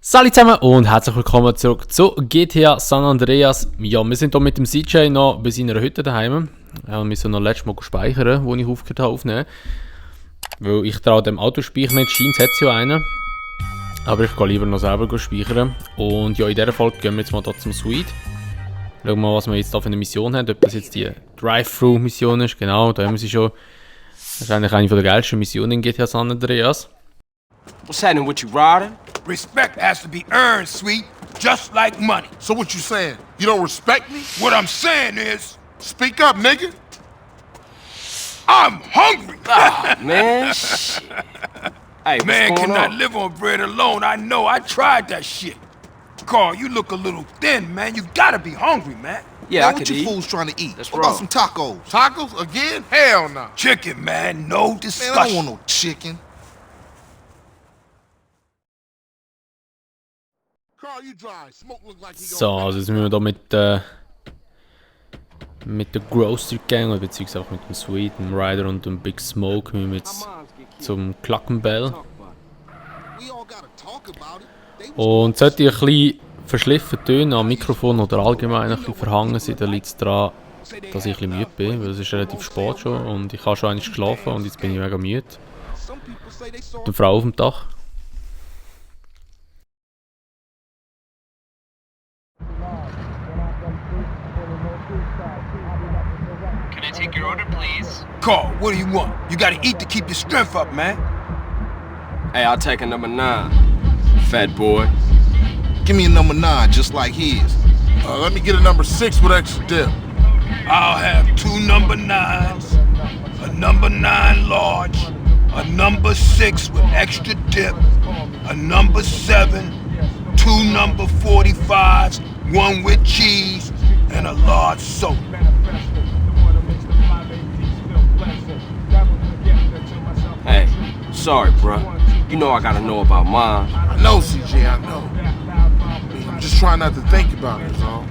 Salut zusammen und herzlich willkommen zurück zu GTA San Andreas. Ja, wir sind hier mit dem CJ noch bei seiner Hütte daheim. Wir müssen noch letztes Mal speichern, wo ich aufgehört habe aufnehmen. Weil ich traue dem Autospeicher nicht, scheint es ja einen. Aber ich gehe lieber noch selber speichern. Und ja, in dieser Folge gehen wir jetzt mal hier zum Suite. Schauen wir mal, was wir jetzt da für eine Mission haben. Ob das jetzt die Drive-Thru-Mission ist. Genau, da haben wir sie schon. Das ist eigentlich eine der geilsten Missionen in GTA San Andreas. What's happening with you, Ryder? Respect has to be earned, sweet, just like money. So what you saying? You don't respect me? What I'm saying is, Speak up, nigga. I'm hungry. Ah, man, shit. Hey, what's Man going cannot on? live on bread alone. I know. I tried that shit. Carl, you look a little thin, man. You gotta be hungry, man. Yeah, Man, I what could you eat. fools trying to eat? That's What about wrong. some tacos? Tacos again? Hell no. Chicken, man. No Man, I discussion. don't want no chicken. Carl, you dry. Smoke look like he So, also jetzt müssen wir hier mit der Grocery Gang, oder beziehungsweise auch mit dem Sweet, dem Ryder und dem Big Smoke, müssen wir jetzt zum Glockenbell. We all gotta talk about it. They was Und sollte ich ein bisschen verschliffen tönen am Mikrofon oder allgemein ein bisschen verhangen sein, dann liegt es daran, dass ich ein bisschen müde bin, weil es ist relativ spät schon und ich habe schon einmal geschlafen und jetzt bin ich mega müde. some people say they saw Die Frau auf dem Dach. Can I take your order, please? Carl, what do you want? You gotta eat to keep your strength up, man. Hey, I'll take a number 9. Fat boy. Give me a number 9 just like his. Let me get a number 6 with extra dip. I'll have 2 number 9s, a number 9 large, a number 6 with extra dip, a number 7, 2 number 45s, 1 with cheese, and a large soda. Hey, sorry, bruh. You know I gotta know about mine. I know, CJ, I know. I'm just trying not to think about it, is all.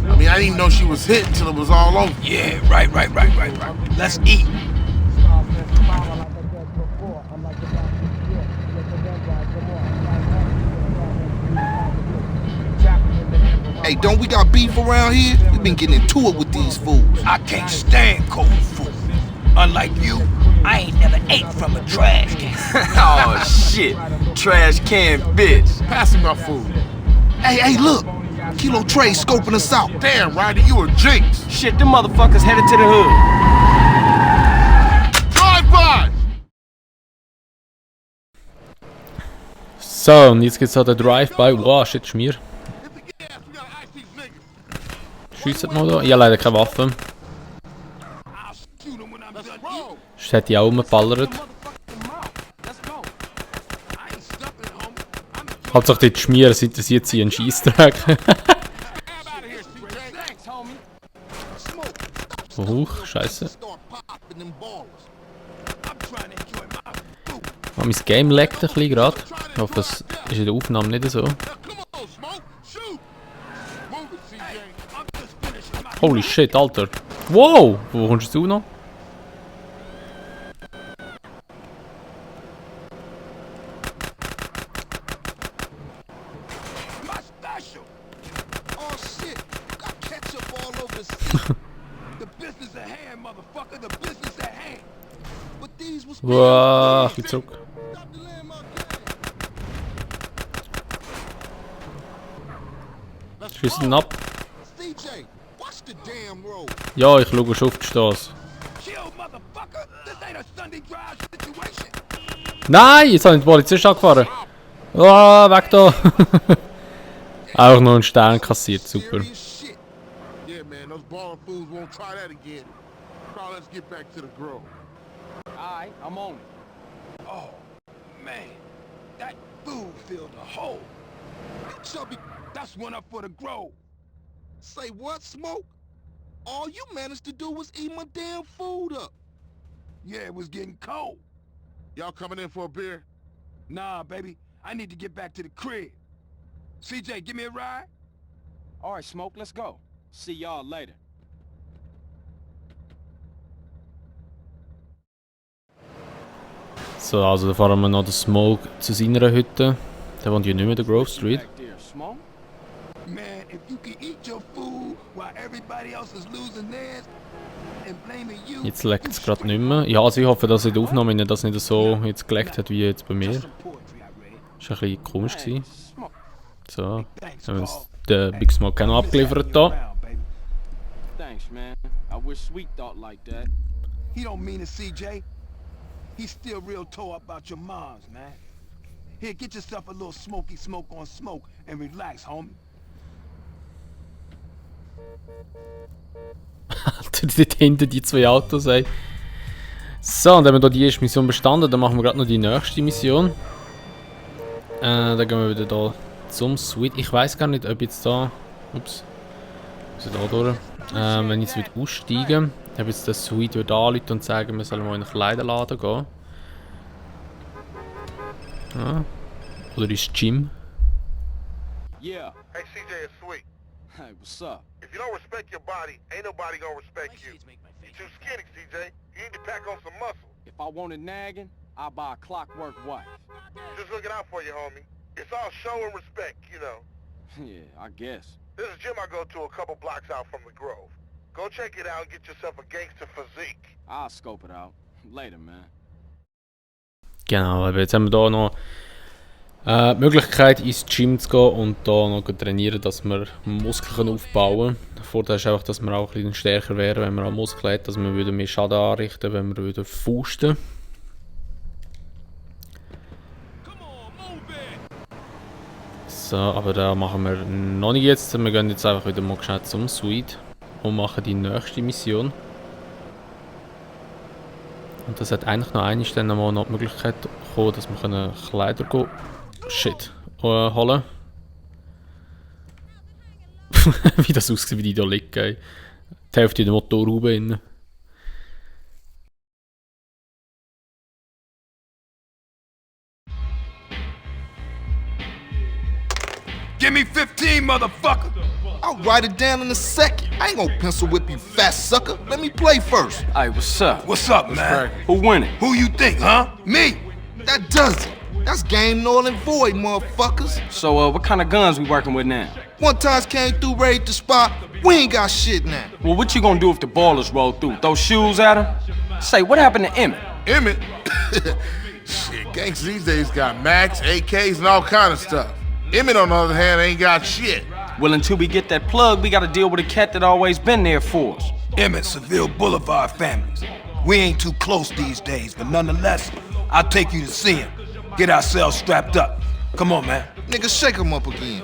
I mean, I didn't even know she was hit until it was all over. Yeah, right. Let's eat. Hey, don't we got beef around here? We been getting into it with these fools. I can't stand cold food. Unlike you, I ain't never ate from a trash can. Oh, shit. Trash can bitch. Pass me my food. Hey, look. Kilo Trey scoping us out. Damn, Ryder, you a jinx. Shit, them motherfuckers headed to the hood. Drive by! So, und jetzt gibt es halt den Drive-By. Wow, shit, Schmier. Hit the gas, we gotta ice these niggas. Schiessen mal da. Ich habe leider keine Waffe. I'll shoot him when I'm done eating. Sonst hätte ich auch rumgeballert. Let's go. I ain't stuffing, homie. I'm Hauptsache die Schmier, es interessiert sie einen Scheissdreck. Thanks, homie. Huch, scheiße. Start popping them ballers. trying to enjoy my food. Oh, mein Game laggt ein bisschen gerade. Ich hoffe, das ist in der Aufnahme nicht so. Now, come on, Smoke. Shoot. Move it, CJ. I'm just finishing my Holy shit, Alter. Wow! Wo kommst du noch? special. Oh shit, got ketchup all over the The business at hand, motherfucker. The business at hand. But these was Wow, ich bin zurück. Stop the landmark gang. Schiessen ab. CJ, watch the damn road. Ja, ich schaue schon auf die Straße. Chill, motherfucker. This ain't a Sunday drive situation. Nein, jetzt habe ich den Polizist angefahren. Ah, weg da. Auch noch einen Stern kassiert, super. Serious shit. Yeah, man, those balling fools won't try that again. Carl, let's get back to the grove. Alright, I'm on it. Oh, man. That food filled a hole. Chubby, That's one up for the grove. say what, Smoke? All you managed to do was eat my damn food up. Yeah, it was getting cold. Y'all coming in for a beer? Nah, baby. I need to get back to the crib. CJ, give me a ride. Alright, Smoke, let's go. See y'all later. So, also da fahren wir noch den Smoke zu seiner Hütte. Der wohnt ja nicht mehr in der Grove Street. Back there, Smoke? Man, if you can eat your food while everybody else is losing theirs and blaming you. Jetzt leckt es gerade nicht mehr. Ja, also ich hoffe, dass in der Aufnahme das nicht so jetzt geleckt hat wie jetzt bei mir. Some poetry I read. Das war ein bisschen komisch gewesen. Smoke. So, Thanks, haben wir Paul. uns den Big Smoke auch noch abgeliefert da. Around, baby. Thanks, man. I wish Sweet thought like that. He don't mean it, CJ. He's still real tore up about your moms, man. Here, get yourself a little smoky smoke on smoke and relax, homie. Alter, dort hinten die zwei Autos, ey. So, und dann haben wir hier die erste Mission bestanden, dann machen wir gerade noch die nächste Mission. Dann gehen wir wieder da zum Suite. Ich weiß gar nicht, ob jetzt da... Ups. Ist da durch. Wenn ich jetzt wieder aussteige, ob jetzt der Suite wieder anrufen und sagen, wir sollen mal in den Kleiderladen gehen. Ja. Oder ins Gym. Yeah. Hey, CJ, it's Sweet. Hey, what's up? If you don't respect your body, ain't nobody gonna respect you. You're too skinny, CJ. You need to pack on some muscle. If I wanted nagging, I'd buy a clockwork wife. Just looking out for you, homie. It's all show and respect, you know. Yeah, I guess. There's a gym I go to a couple blocks out from the Grove. Go check it out and get yourself a gangster physique. I'll scope it out. Later, man. Genau, aber jetzt haben wir hier noch die Möglichkeit ins Gym zu gehen und hier noch trainieren, dass wir Muskeln aufbauen können. Der Vorteil ist einfach, dass wir auch ein bisschen stärker wären, wenn wir auch Muskeln hätten, dass wir wieder mehr Schaden anrichten, wenn wir wieder fausten. So, aber da machen wir noch nicht jetzt. Wir gehen jetzt einfach wieder mal schnell zum Suite und machen die nächste Mission. Und das hat eigentlich noch einmal dann noch die Möglichkeit bekommen, dass wir Kleider holen. Wie das aussieht, wie die da liegen. Ey. Die Hälfte in der Motorhaube drin. Give me 15, motherfucker! I'll write it down in a second. I ain't gonna pencil whip you, fat sucker. Let me play first. Hey, what's up? What's up, man? Who winning? Who you think, huh? Me? That does it. That's game null and void, motherfuckers. So, what kind of guns we working with now? One time came through, raided the spot. We ain't got shit now. Well, what you gonna do if the ballers roll through? Throw shoes at them? Say, what happened to Emmett? Emmett? Shit, gangsters these days got Macs, AKs, and all kind of stuff. Emmett, on the other hand, ain't got shit. Well, until we get that plug, we gotta deal with a cat that always been there for us. Emmett, Seville Boulevard families. We ain't too close these days, but nonetheless, I'll take you to see him. Get ourselves strapped up. Come on, man. Nigga, shake him up again.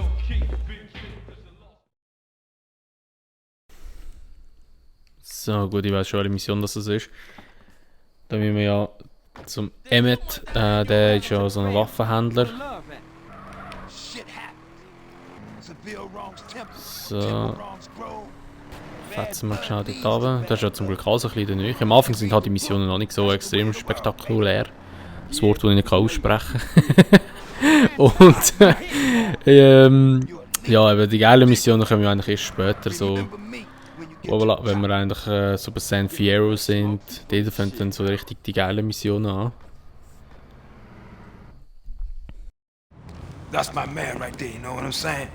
So, gut, ich weiß schon, welche Mission das ist. Da müssen wir ja zum Emmett. Der ist ja so ein Waffenhändler. Shit happens. Seville wrongs temper. So, Temper wrongs grow. fetzen wir schnell dort runter. Das ist ja zum Glück alles ein bisschen neu. Am Anfang sind halt die Missionen noch nicht so extrem spektakulär. Das Wort, das ich nicht aussprechen kann. Und ja, aber die geilen Missionen kommen ja eigentlich erst später. So, Remember me when you get voilà, wenn wir eigentlich so bei San Fierro sind, dort fängt dann so richtig die geilen Missionen an. That's my man right there, you know what I'm saying?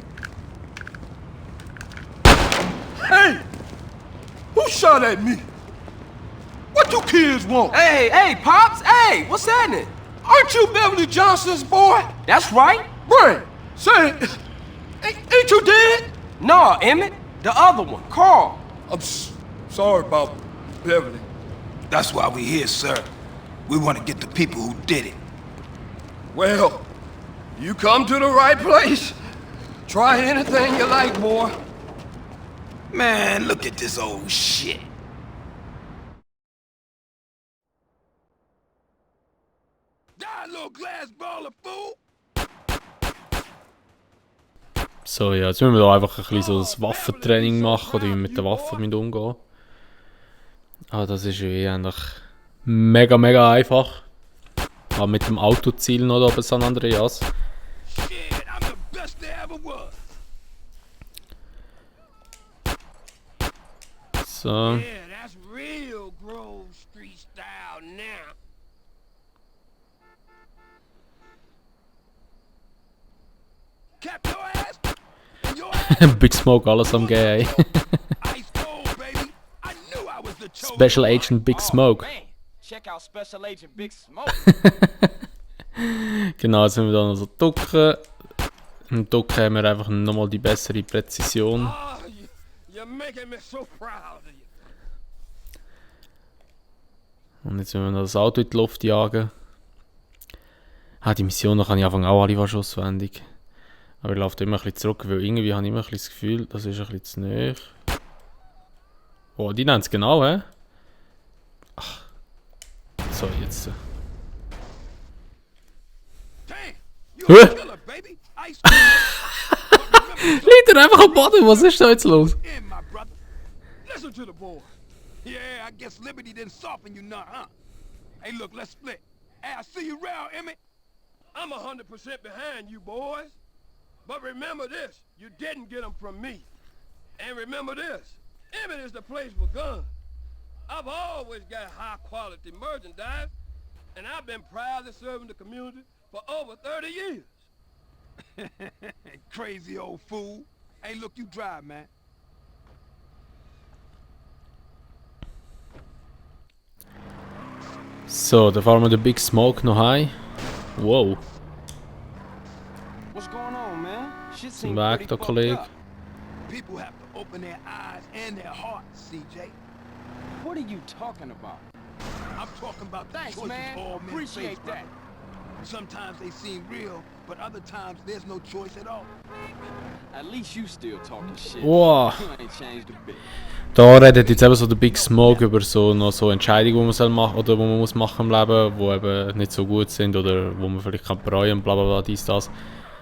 Hey! Who shot at me? What you kids want? Hey, Pops! Hey, what's happening? Aren't you Beverly Johnson's boy? That's right. Brad, say, ain't you dead? No, Emmett. The other one, Carl. I'm sorry about Beverly. That's why we here, sir. We want to get the people who did it. Well, you come to the right place. Try anything you like, boy. Man, look at this old shit. Die, little glass baller, fool! So, ja, jetzt müssen wir da einfach ein bisschen so das Waffentraining machen, oder wie wir mit der Waffe umgehen. Aber das ist ja eigentlich mega, mega einfach. Aber mit dem Autoziel noch da bei San Andreas. Shit, I'm the best there ever was. So. Yeah, that's real Grove Street style now. Kept your ass and your ass Big Smoke, alles am Gehen, ey. ice cold, baby. I knew I was the chosen Special one. Agent Big Smoke. Man, check out Special Agent Big Smoke. Genau, jetzt müssen wir da noch so ducken. Im Ducken haben wir einfach nochmal die bessere Präzision. Oh, you're making me so proud of you. Und jetzt müssen wir noch das Auto in die Luft jagen. Die Missionen kann ich am Anfang auch alle fast auswendig. Aber ich laufe immer ein bisschen zurück, weil irgendwie habe ich immer ein bisschen das Gefühl, das ist ein bisschen zu nahe. Oh, die nennen es genau, hä? Ach. So, jetzt. Damn, you Huh? a killer, baby. Ice cold. But remember Liegt er einfach am Boden, was ist da jetzt los? in, my brother. Listen to the boy. Yeah, I guess Liberty didn't soften you none, huh? Hey, look, let's split. Hey, I see you around, Emmett. I'm 100% behind you boys. But remember this, you didn't get them from me. And remember this, Emmett is the place for guns. I've always got high quality merchandise, and I've been proudly serving the community for over 30 years. Crazy old fool. Hey, look, you drive, man. So, da fahren wir den Big Smoke noch heim. Wow, What's going on, man? Shit zum Weg da, Kollege. People have to open their eyes and their hearts, CJ. What are you talking about? I'm talking about the Thanks, choices man. all men face, Appreciate that. brother. Sometimes they seem real, but other times there's no choice at all. At least you still talking shit. Wow. You ain't changed a bit. Da redet jetzt eben so der Big Smoke über so noch so Entscheidungen, die man soll machen oder wo man muss machen im Leben, die eben nicht so gut sind oder wo man vielleicht kann bereuen, bla bla bla, dies, das.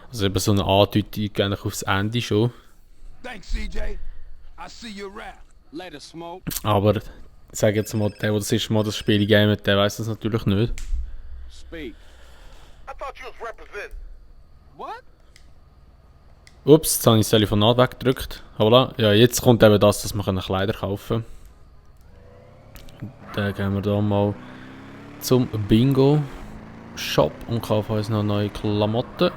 Also eben so eine Andeutung eigentlich aufs Ende schon. Thanks, CJ. I see you around. Later, Smoke. Aber ich sage jetzt mal, der das erste Mal das Spiel gamet, der weiß das natürlich nicht. Speak. I thought you was representing. What? Ups, jetzt habe ich das Telefonat weggedrückt. Voilà. Ja, jetzt kommt eben das, dass wir Kleider kaufen können. Dann gehen wir hier mal zum Bingo Shop und kaufen uns noch neue Klamotten.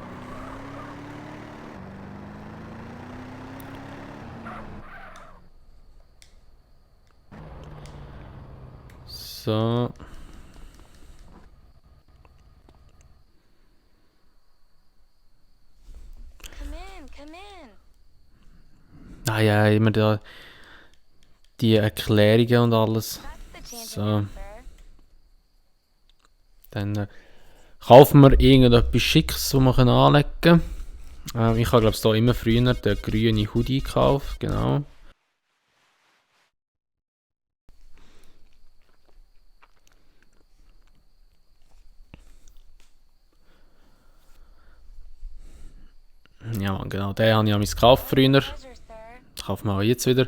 So. Come in. Ah ja, immer da die Erklärungen und alles. That's the chance So. sir. Dann kaufen wir irgendetwas Schickes, das wir anlegen können. Ich habe glaube ich hier immer früher den grünen Hoodie gekauft, genau. Ja Mann, genau, den habe ich an mich gekauft früher. Pleasure, sir. Kaufen wir auch jetzt wieder.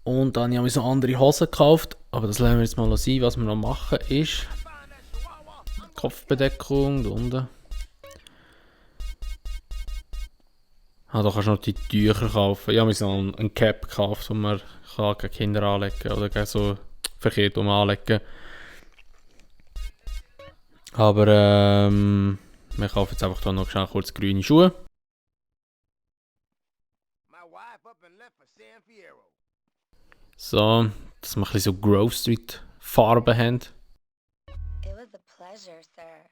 Und dann habe ich so andere Hosen gekauft. Aber das lassen wir jetzt mal sein. Was wir noch machen ist Kopfbedeckung da unten. Da kannst du noch die Tücher kaufen. Ich habe mir so einen Cap gekauft, den man gegen Kinder anlegen kann oder gegen so verkehrt anlegen. Aber wir kaufen jetzt einfach da noch schnell kurz grüne Schuhe. My wife up and left for San Fierro. So, dass wir ein bisschen so Grove Street Farben haben. It was a pleasure, sir.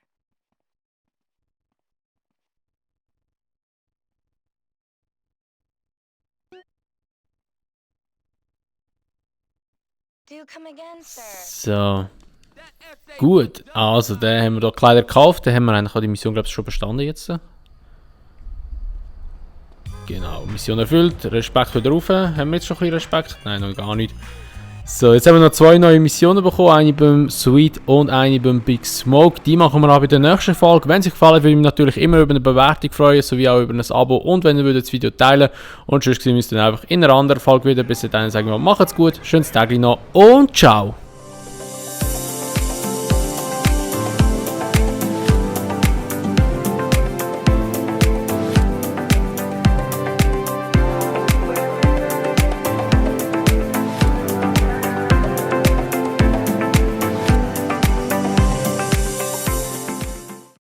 Do come again, sir. So. Gut, also dann haben wir hier Kleider gekauft. Dann haben wir eigentlich auch die Mission, glaube ich, schon bestanden jetzt. Genau, Mission erfüllt. Respekt wieder rauf. Haben wir jetzt schon ein bisschen Respekt? Nein, noch gar nicht. So, jetzt haben wir noch 2 neue Missionen bekommen. Eine beim Sweet und eine beim Big Smoke. Die machen wir auch bei der nächsten Folge. Wenn es euch gefallen hat, würde ich mich natürlich immer über eine Bewertung freuen, sowie auch über ein Abo. Und wenn ihr das Video teilen würdet. Und sonst sehen wir uns dann einfach in einer anderen Folge wieder. Bis dahin sagen wir, macht's gut, schönes Tag noch und ciao!